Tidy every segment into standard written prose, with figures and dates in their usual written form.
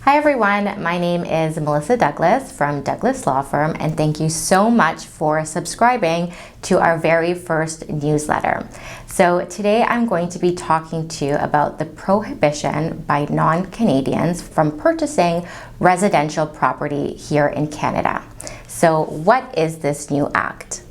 Hi everyone, my name is Melissa Douglas from Douglas Law Firm, and thank you so much for subscribing to our very first newsletter. So today I'm going to be talking to you about the prohibition by non-Canadians from purchasing residential property here in Canada. So what is this new act?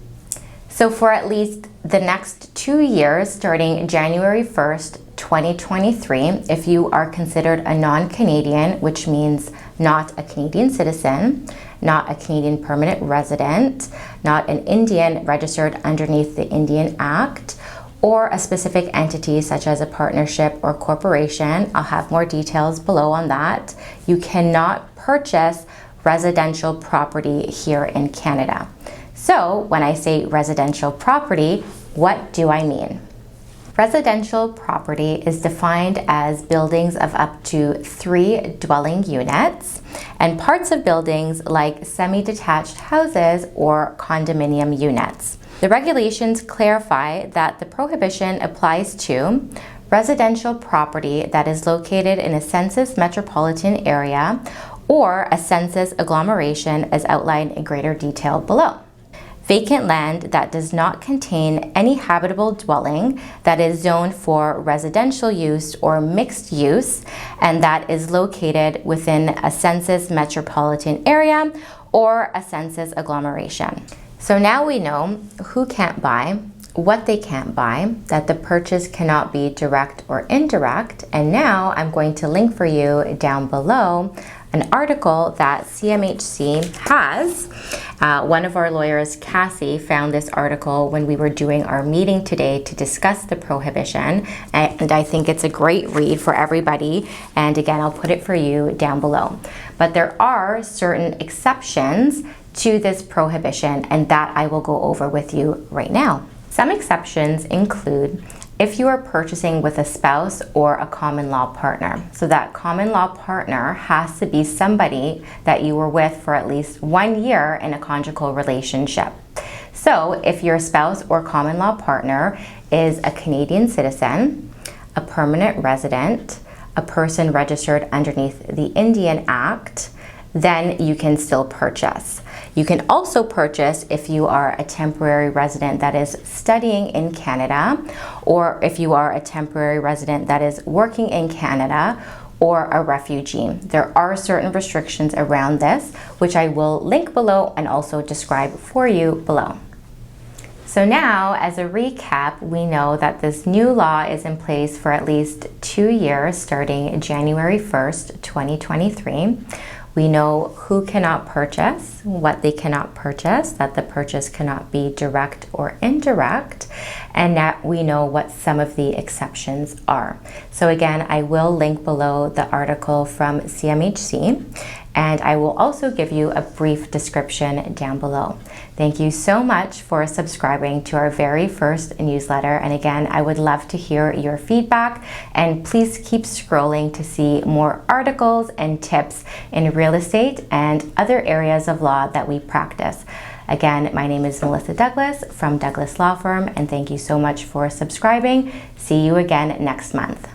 So for at least the next 2 years, starting January 1st, 2023, if you are considered a non-Canadian, which means not a Canadian citizen, not a Canadian permanent resident, not an Indian registered underneath the Indian Act, or a specific entity such as a partnership or corporation, I'll have more details below on that, you cannot purchase residential property here in Canada. So when I say residential property, what do I mean? Residential property is defined as buildings of up to 3 dwelling units and parts of buildings like semi-detached houses or condominium units. The regulations clarify that the prohibition applies to residential property that is located in a census metropolitan area or a census agglomeration as outlined in greater detail below. Vacant land that does not contain any habitable dwelling that is zoned for residential use or mixed use and that is located within a census metropolitan area or a census agglomeration. So now we know who can't buy, what they can't buy, that the purchase cannot be direct or indirect, and now I'm going to link for you down below an article that CMHC has. One of our lawyers, Cassie, found this article when we were doing our meeting today to discuss the prohibition, and I think it's a great read for everybody, and again, I'll put it for you down below. But there are certain exceptions to this prohibition, and that I will go over with you right now. Some exceptions include if you are purchasing with a spouse or a common law partner. So that common law partner has to be somebody that you were with for at least 1 year in a conjugal relationship. So if your spouse or common law partner is a Canadian citizen, a permanent resident, a person registered underneath the Indian Act, then you can still purchase. You can also purchase if you are a temporary resident that is studying in Canada, or if you are a temporary resident that is working in Canada, or a refugee. There are certain restrictions around this, which I will link below and also describe for you below. So now, as a recap, we know that this new law is in place for at least 2 years, starting January 1st, 2023. We know who cannot purchase, what they cannot purchase, that the purchase cannot be direct or indirect, and that we know what some of the exceptions are. So again, I will link below the article from CMHC, and I will also give you a brief description down below. Thank you so much for subscribing to our very first newsletter. And again, I would love to hear your feedback, and please keep scrolling to see more articles and tips in real estate and other areas of law that we practice. Again, my name is Melissa Douglas from Douglas Law Firm, and thank you so much for subscribing. See you again next month.